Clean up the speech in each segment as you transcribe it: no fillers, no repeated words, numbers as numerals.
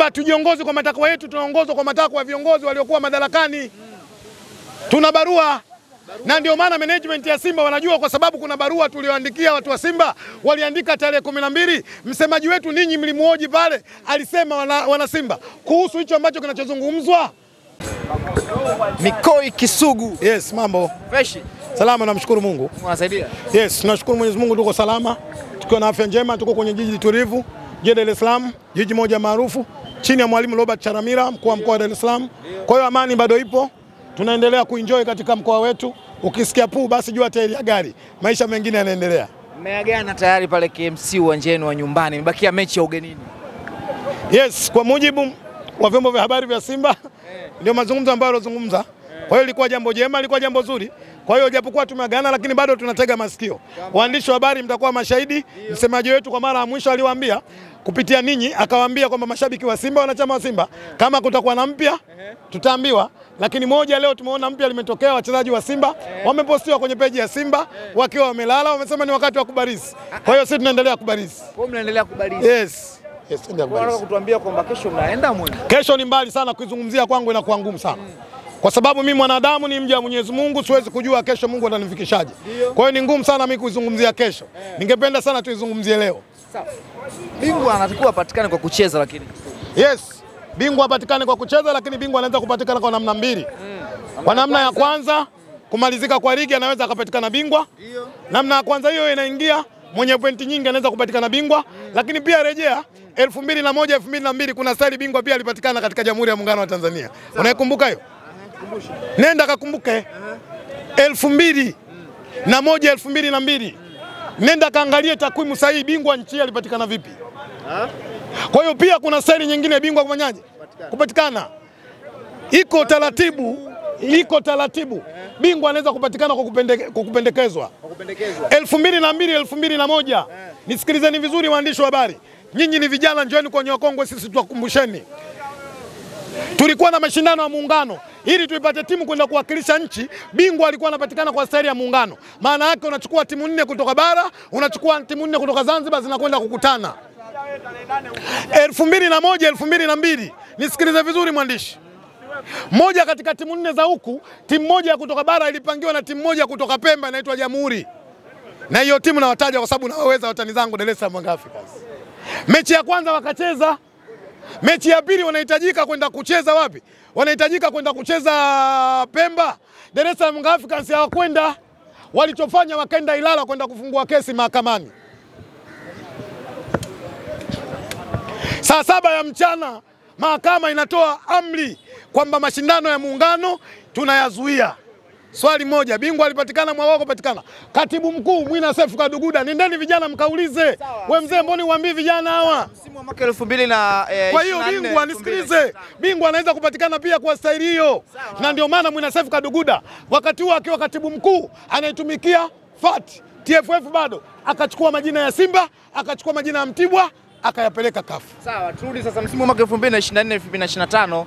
Simba tujiongoze kwa matakwa yetu, tunaongozwa kwa matakwa ya viongozi waliokuwa madarakani. Tuna barua. Na ndio maana management ya Simba wanajua, kwa sababu kuna barua tulioandikia watu wa Simba, waliandika tarehe 12. Msemaji wetu ninyi mlimuoji pale, alisema wana Simba kuhusu hicho ambacho kinachozungumzwa. Mikoi Kisugu. Yes, mambo. Fresh. Salama, namshukuru Mungu. Unasaidia? Yes, tunashukuru Mwenyezi Mungu, tuko salama. Tukiwa na afya njema, tuko kwenye jiji tulivu, jiji Dar es Salaam, jiji moja maarufu chini ya Mwalimu Robert Charamira, mkuu wa mkoa wa Dar es Salaam. Kwa hiyo amani bado ipo. Tunaendelea kuenjoy katika mkoa wetu. Ukisikia puu basi jua tairi ya gari. Maisha mengine yanaendelea. Mmeagana tayari pale KMC uwanjani wa nyumbani. Imebakia mechi ya ugenini. Yes, kwa mujibu wa vyombo vya habari vya Simba ndio mazungumzo ambayo alozungumza. Kwa hiyo ilikuwa jambo jema, ilikuwa jambo zuri. Kwa hiyo japokuwa tumeagana, lakini bado tunatega masikio. Waandishi wa habari mtakuwa mashahidi. Msemaji wetu kwa mara ya mwisho aliwaambia kupitia ninyi, akawaambia kwamba mashabiki wa Simba, wanachama wa Simba, kama kutakuwa na mpya tutaambiwa. Lakini moja leo tumeona mpya limetokea, wachezaji wa Simba wamepostiwa kwenye peji ya Simba wakiwa wamelala, wamesema ni wakati wa kubarisi. Kwa hiyo sisi tunaendelea kubarisi. Kwa hiyo mnaendelea kubarisi? Yes. Yes, ndio kubarisi. Unataka kutuambia kwamba kesho mnaenda mwenye? Kesho ni mbali sana, kuizungumzia kwangu inakuwa ngumu sana. Kwa sababu mimi mwanadamu ni mja wa Mwenyezi Mungu, siwezi kujua kesho Mungu atanifikishaje. Kwa hiyo ni ngumu sana mimi kuizungumzia kesho. Ningependa sana tuizungumzie leo. Sawa. Bingwa anatakiwa apatikane kwa kucheza, lakini yes, bingwa apatikane kwa kucheza, lakini bingwa anaweza kupatikana kwa namna mbili. Kwa namna ya kwanza, kumalizika kwa ligi anaweza akapatikana bingwa. Namna ya kwanza hiyo inaingia mwenye pointi nyingi anaweza kupatikana bingwa, lakini pia rejea 2001 2002 kuna style bingwa pia alipatikana katika Jamhuri ya Muungano wa Tanzania. Unaikumbuka hiyo? Nenda kakumbuke 2001 2002. Nenda kaangalie takwimu sahihi, bingwa nchi alipatikana vipi. Kwa hiyo pia kuna style nyingine bingwa kufanyaje kupatikana. Iko taratibu. Bingwa anaweza kupatikana kwa kupendekezwa. 2002 2001. Nisikilizeni vizuri waandishi wa habari. Nyinyi ni vijana, njooni kwenye wakongwe, sisi tuwakumbusheni. Tulikuwa na mashindano ya Muungano ili tuipate timu kwenda kuwakilisha nchi. Bingwa alikuwa anapatikana kwa staili ya Muungano. Maana yake unachukua timu 4 kutoka bara, unachukua timu 4 kutoka Zanzibar, zinakwenda kukutana. 2001 2002. Nisikilize vizuri mwandishi. Moja katika timu 4 za huku, timu moja kutoka bara ilipangiwa na timu moja kutoka Pemba inaitwa Jamhuri. Na hiyo timu nawataja kwa sababu nawaweza watani zangu Dar es Salaam Africans. Mechi ya kwanza wakacheza. Mechi ya pili wanahitajika kwenda kucheza wapi? Wanahitajika kwenda kucheza Pemba. Dar es Salaam Africans hawakwenda. Walichofanya wakaenda Ilala kwenda kufungua kesi mahakamani. Saa 7 ya mchana mahakama inatoa amri kwamba mashindano ya Muungano tunayazuia. Swali moja, bingwa alipatikana, mwawako patikana. Katibu mkuu Mwina Sefu Kaduguda, nendeni vijana mkaulize. Wewe mzee, mbona uambie vijana hawa? Msimu wa mwaka 2024. Kwa hiyo bingwa, nisikilize, bingwa anaweza kupatikana pia kwa staili hiyo. Na ndio maana Mwina Sefu Kaduguda wakati huo akiwa katibu mkuu anaitumikia FAT, TFF bado akachukua majina ya Simba, akachukua majina ya Mtibwa, akayapeleka kafu. Sawa, turudi sasa msimu wa mwaka 2024 2025.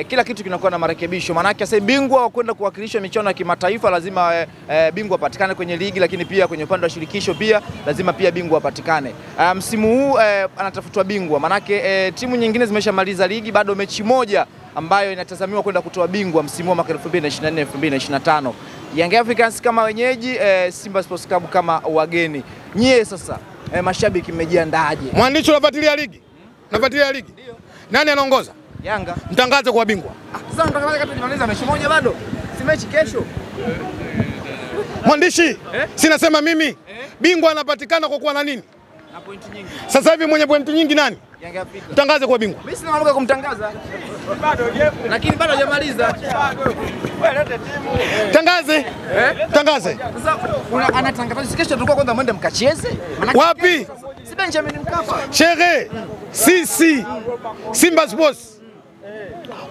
Kila kitu kinakuwa na marekebisho. Maana yake sasa bingwa wa kwenda kuwakilisha michuano ya kimataifa lazima bingwa apatikane kwenye ligi, lakini pia kwenye upande wa shirikisho pia lazima pia bingwa apatikane. Msimu huu anatafutwa bingwa. Maana yake timu nyingine zimeshamaliza ligi, bado mechi moja ambayo inatazamiwa kwenda kutoa bingwa msimu wa mwaka 2024 2025. Young Africans kama wenyeji, Simba Sports Club kama wageni. Nyie sasa mashabiki mmejiandaje? Mwandishi unafuatilia ligi? Unafuatilia ligi? Ndio. Nani anaongoza? Yanga. Mtangaze kwa bingwa. Sasa mtangaze kati tunamaliza mechi moja bado. Si mechi kesho. Mwandishi, sinasema mimi. Bingwa anapatikana kwa kuwa na nini? Na pointi nyingi. Sasa hivi mwenye pointi nyingi nani? Yanga Afrika. Mtangaze kwa bingwa. Mimi sina lugha kumtangaza. Lakini bado hajamaliza. Tangaze. Tangaze. Sasa anatangaza kesho tulikuwa kwanza mwende mkacheze. Wapi? Si Benjamin Mkapa. Shehe, sisi Simba Sports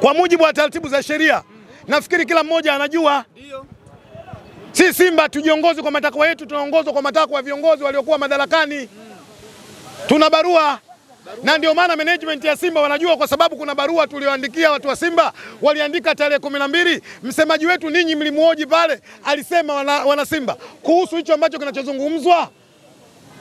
kwa mujibu wa taratibu za sheria, nafikiri kila mmoja anajua. Ndio. Si Simba tujiongoze kwa matakwa yetu, tunaongozwa kwa matakwa ya viongozi waliokuwa madarakani. Tuna barua. Na ndio maana management ya Simba wanajua, kwa sababu kuna barua tulioandikia watu wa Simba, waliandika tarehe 12. Msemaji wetu ninyi mlimuoji pale, alisema wana Simba kuhusu hicho ambacho kinachozungumzwa.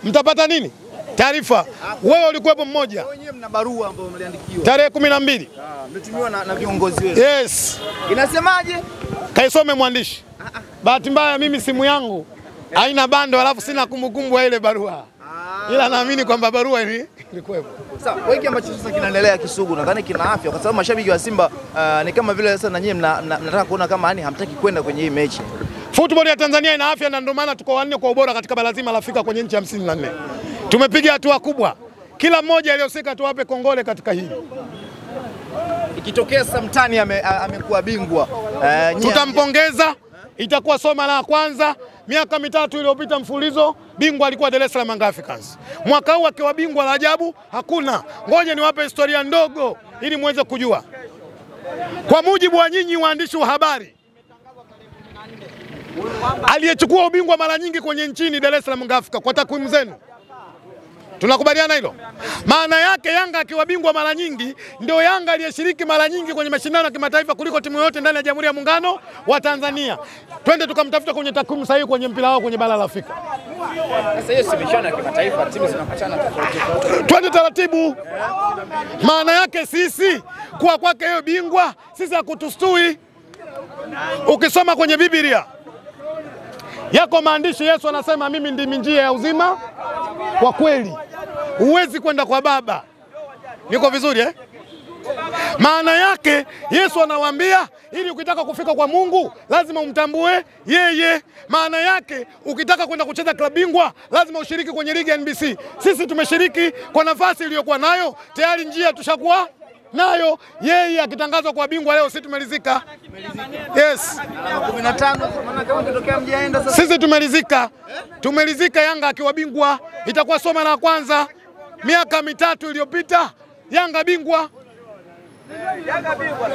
Mtapata nini? Taarifa. Wewe ulikuwepo mmoja. Wenyewe mna barua ambayo mliandikiwa. Tarehe 12. Mmetumiwa na viongozi wenu. Yes. Inasemaje? Kaisome mwandishi. Bahati mbaya mimi simu yangu haina bando, alafu sina kumbukumbu ya ile barua. Ila naamini kwamba barua ilikuwepo. Sawa, wiki ambacho sasa kinaendelea Kisugu nadhani kina afya kwa sababu mashabiki wa Simba ni kama vile sasa na nyinyi mnataka kuona kama yani hamtaki kwenda kwenye hii mechi. Football ya Tanzania ina afya na ndio maana tuko wanne kwa ubora katika bara zima la Afrika kwenye nchi 54. Tumepiga hatua kubwa. Kila mmoja aliyosika tuwape kongole katika hili. Ikitokea sasa mtani amekuwa bingwa, tutampongeza. Itakuwa soma la kwanza. Miaka 3 iliyopita mfulizo bingwa alikuwa Dar es Salaam Young Africans. Mwaka huu akiwa bingwa la ajabu hakuna. Ngoja niwape historia ndogo ili muweze kujua. Kwa mujibu wa nyinyi waandishi wa habari, aliyechukua ubingwa mara nyingi kwenye nchini Dar es Salaam Young Africans kwa takwimu zenu. Tunakubaliana hilo? Maana yake Yanga akiwa bingwa mara nyingi ndio Yanga aliyeshiriki mara nyingi kwenye mashindano ya kimataifa kuliko timu yote ndani ya Jamhuri ya Muungano wa Tanzania. Twende tukamtafuta kwenye takwimu sahihi kwenye mpira wao kwenye bara la Afrika. Sasa hiyo si mashindano ya kimataifa, timu zinapatana tofauti. Twende taratibu. Maana yake sisi kuwa kwake hiyo bingwa sisi hakutustui. Ukisoma kwenye Biblia yako maandishi, Yesu anasema mimi ndimi njia ya uzima kwa kweli. Huwezi kwenda kwa Baba. Niko vizuri eh? Maana yake Yesu anawaambia ili ukitaka kufika kwa Mungu lazima umtambue yeye. Maana yake ukitaka kwenda kucheza klabu bingwa lazima ushiriki kwenye ligi ya NBC. Sisi tumeshiriki kwa nafasi iliyokuwa nayo, tayari njia tushakuwa nayo. Yeye akitangazwa kwa bingwa leo sisi tumelizika. Yes. 15 maana kama kitokea mjaenda sasa. Sisi tumelizika. Tumelizika Yanga akiwa bingwa. Itakuwa soma la kwanza. Miaka 3 iliyopita Yanga bingwa.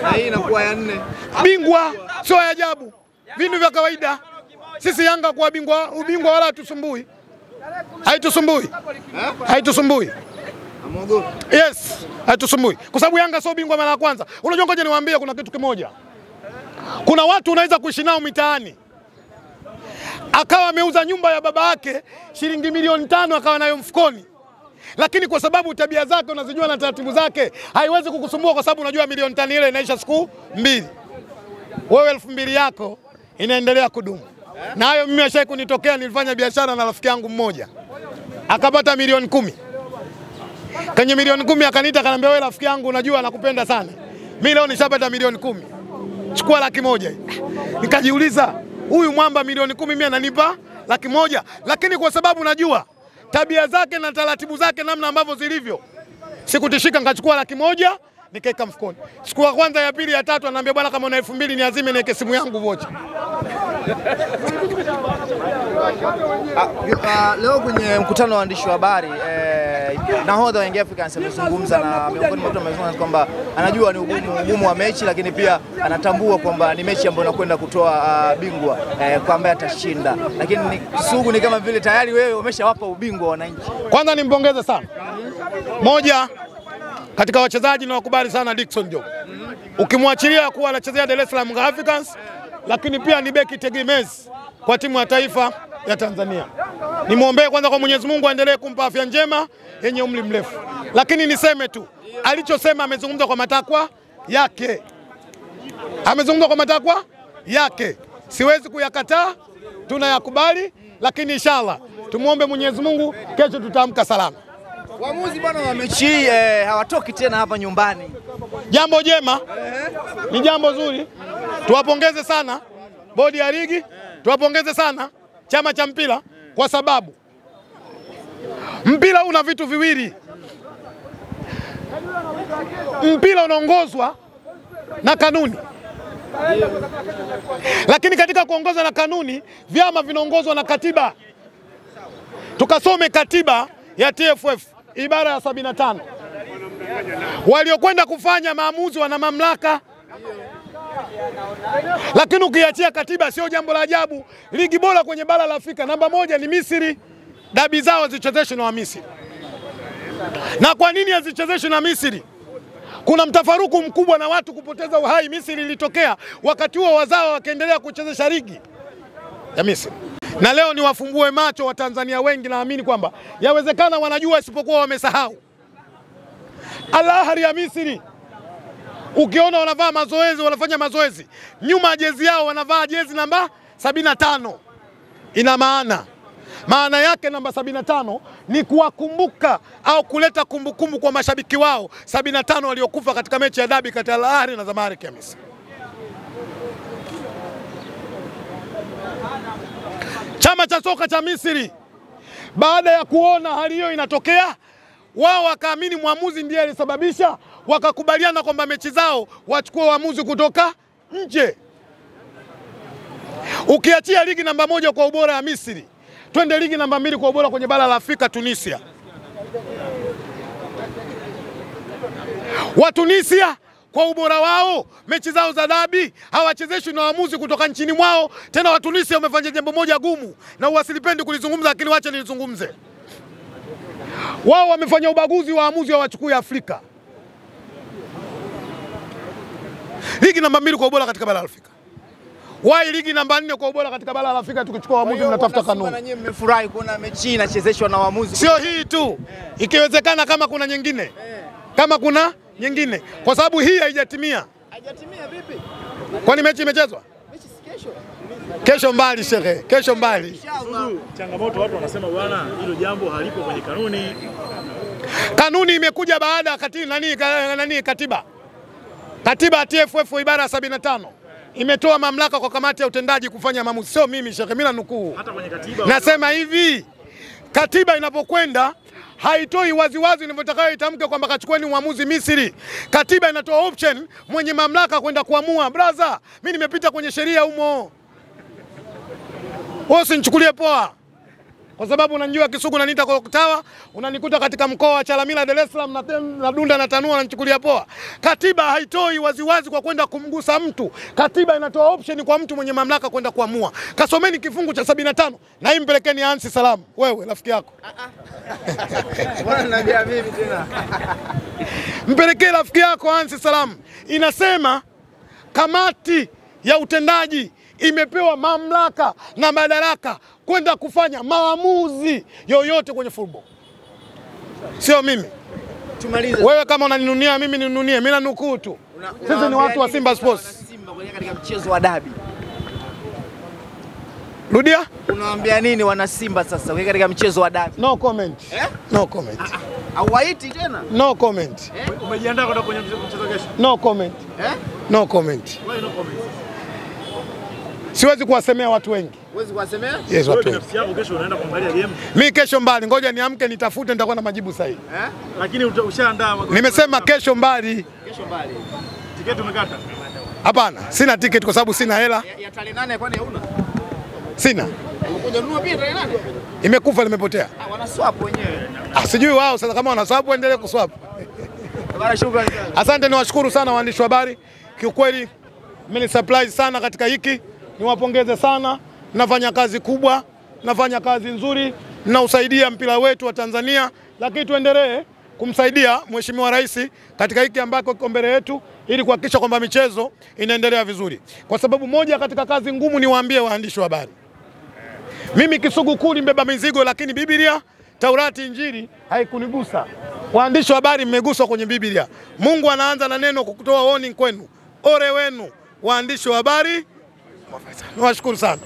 Na hii inakuwa ya 4. Bingwa sio ya ajabu. Vindu vya kawaida. Sisi Yanga kwa bingwa, ubingwa wala hatusumbui. Haitusumbui. Haitusumbui. Amogopi. Yes, haitusumbui. Kwa sababu Yanga sio bingwa mara ya kwanza. Unajua ngoja niwaambie kuna kitu kimoja. Kuna watu unaweza kuishi nao mitaani. Akawa ameuza nyumba ya baba yake shilingi milioni 5 akawa nayo mfukoni. Lakini kwa sababu tabia zake unazijua na taratibu zake, haiwezi kukusumbua kwa sababu unajua milioni 5 ile inaisha siku 2. Wewe 2000 yako inaendelea kudumu. Na hayo mimi ashai kunitokea, nilifanya biashara na rafiki yangu mmoja. Akapata milioni 10. Kwenye milioni 10 akaniita akaniambia wewe rafiki yangu unajua nakupenda sana. Mimi leo nishapata milioni 10. Chukua 100,000. Nikajiuliza huyu mwamba milioni 10 mimi ananipa 100,000, lakini kwa sababu najua tabia zake na taratibu zake namna ambavyo zilivyo, sikutishika, nikachukua 100,000 nikaeka mfukoni. Siku ya kwanza, ya pili, ya tatu ananiambia bwana kama una 2000 niazime niweke simu yangu vocha. Leo kwenye mkutano wa waandishi wa habari nahodha wa Young Africans amezungumza na miongoni mwa watu wamesema kwamba anajua ni ugumu wa mechi, lakini pia anatambua kwamba ni mechi ambayo inakwenda kutoa bingwa kwa ambaye atashinda, lakini Kisugu ni kama vile tayari wewe umeshawapa ubingwa wananchi. Kwanza nimpongeze sana moja katika wachezaji na wakubali sana Dickson Job. Ukimwachilia kuwa anachezea Dar es Salaam Young Africans, lakini pia ni beki tegemezi kwa timu ya taifa ya Tanzania. Nimwombee kwanza kwa Mwenyezi Mungu aendelee kumpa afya njema yenye umri mrefu. Lakini niseme tu, alichosema amezungumza kwa matakwa yake. Amezungumza kwa matakwa yake. Siwezi kuyakataa, tunayakubali, lakini inshallah tumuombe Mwenyezi Mungu kesho tutaamka salama. Waamuzi bwana wa mechi hawatoki tena hapa nyumbani. Jambo jema. Ni jambo zuri. Tuwapongeze sana bodi ya ligi, tuwapongeze sana chama cha mpira kwa sababu mpira una vitu viwili. Mpira unaongozwa na kanuni. Lakini katika kuongozwa na kanuni, vyama vinaongozwa na katiba. Tukasome katiba ya TFF ibara ya 75. Waliokwenda kufanya maamuzi wana mamlaka. Lakini ukiachia katiba sio jambo la ajabu. Ligi bora kwenye bara la Afrika namba 1 ni Misri. Dabi zao zichezeshwe na Misri. Na kwa nini hazichezeshwe na Misri? Kuna mtafaruku mkubwa na watu kupoteza uhai. Misri ilitokea wakati huo wazao wakaendelea kuchezesha ligi ya Misri. Na leo ni wafumbue macho wa Tanzania wengi, naamini kwamba yawezekana wanajua isipokuwa wamesahau. Al Ahly ya Misri, ukiona wanavaa mazoezi, wanafanya mazoezi, nyuma ya jezi yao wanavaa jezi namba 75. Ina maana yake namba 75 ni kuwakumbuka au kuleta kumbukumbu kwa mashabiki wao 75 waliokufa katika mechi ya dabi kati ya Al Ahly na Zamalek ya Misri. Chama cha soka cha Misri baada ya kuona hali hiyo inatokea, wao wakaamini mwamuzi ndiye alisababisha, wakakubaliana kwamba mechi zao wachukue waamuzi kutoka nje. Ukiachia ligi namba 1 kwa ubora ya Misri, twende ligi namba 2 kwa ubora kwenye bara la Afrika, Tunisia. Wa Tunisia kwa ubora wao, mechi zao za dabi hawachezeshwi na waamuzi kutoka nchini mwao. Tena wa Tunisia wamefanya jambo moja gumu na wasilipendi kulizungumza, lakini wacha nilizungumze. Wao wamefanya ubaguzi wa waamuzi wachukue Afrika. Ligi namba 2 kwa ubora katika bara la Afrika. Wai ligi namba 4 kwa ubora katika bara la Afrika, tukichukua waamuzi mnatafuta kanuni. Na nyinyi mmefurahi kuona mechi inachezeshwa na waamuzi. Sio hii tu. Ikiwezekana kama kuna nyingine. Kama kuna nyingine. Kwa sababu hii haijatimia. Haijatimia vipi? Kwani mechi imechezwa? Mechi si kesho. Kesho mbali shehe, kesho mbali. Changamoto watu wanasema bwana, hilo jambo halipo kwenye kanuni. Kanuni imekuja baada ya katiba. Katiba ya TFF ibara 75 imetoa mamlaka kwa kamati ya utendaji kufanya maamuzi. Sio mimi shehe, mimi nanukuu. Hata kwenye katiba nasema hivi, katiba inapokwenda haitoi waziwazi inavyotaka itamke kwamba kachukueni uamuzi Misri. Katiba inatoa option mwenye mamlaka kwenda kuamua. Brother, mimi nimepita kwenye sheria humo. Wewe usinichukulie poa. Kwa sababu unanijua Kisugu na nita kwa Kutawa, unanikuta katika mkoa wa Chalamila, Dar es Salaam na Dunda na Tanua, unanichukulia poa. Katiba haitoi waziwazi kwa kwenda kumgusa mtu. Katiba inatoa option kwa mtu mwenye mamlaka kwenda kuamua. Kasomeni kifungu cha 75 na hii mpelekeni Ansi Salamu. Wewe rafiki yako. Bwana naambia mimi tena. Mpelekee rafiki yako Ansi Salamu. Inasema kamati ya utendaji imepewa mamlaka na madaraka kwenda kufanya maamuzi yoyote kwenye football. Sio mimi. Tumalize. Wewe kama unaninunia mimi ninunie, mimi nanukuu tu. Sisi ni watu wa Simba Sports. Simba katika mchezo wa dabi. Rudia? Unawaambia nini wana Simba sasa katika mchezo wa dabi? No comment. No comment. Hawaiti tena? No comment. Umejiandaa kwenda kwenye mchezo kesho? No comment. No comment. Why no comment? Siwezi kuwasemea watu wengi. Huwezi kuwasemea? Yes, watu wengi. Binafsi yako kesho unaenda kuangalia game? Mimi kesho mbali, ngoja niamke nitafute, nitakuwa na majibu sahihi. Lakini ushaandaa? Nimesema kesho mbali. Kesho mbali. Tiketi umekata? Hapana, sina tiketi kwa sababu sina hela. Ya tarehe 8 kwani hauna? Sina. Unakuja nunua pia tarehe 8? Imekufa, limepotea. Wana swap wenyewe. Sijui wao sasa, kama wana swap endelee kuswap. Bwana shukrani sana. Asante, niwashukuru sana waandishi wa habari. Kiukweli mimi surprise sana katika hiki. Niwapongeze sana. Nafanya kazi kubwa, nafanya kazi nzuri, nausaidia mpira wetu wa Tanzania, lakini tuendelee kumsaidia Mheshimiwa Rais katika hiki ambako kiko mbele yetu ili kuhakikisha kwamba michezo inaendelea vizuri. Kwa sababu moja katika kazi ngumu, niwaambie waandishi wa habari. Mimi Kisugu kuli mbeba mizigo, lakini Biblia, Taurati, Injili haikunigusa. Waandishi wa habari mmeguswa kwenye Biblia. Mungu anaanza na neno kutoa warning kwenu. Ole wenu waandishi wa habari. Nawashukuru sana.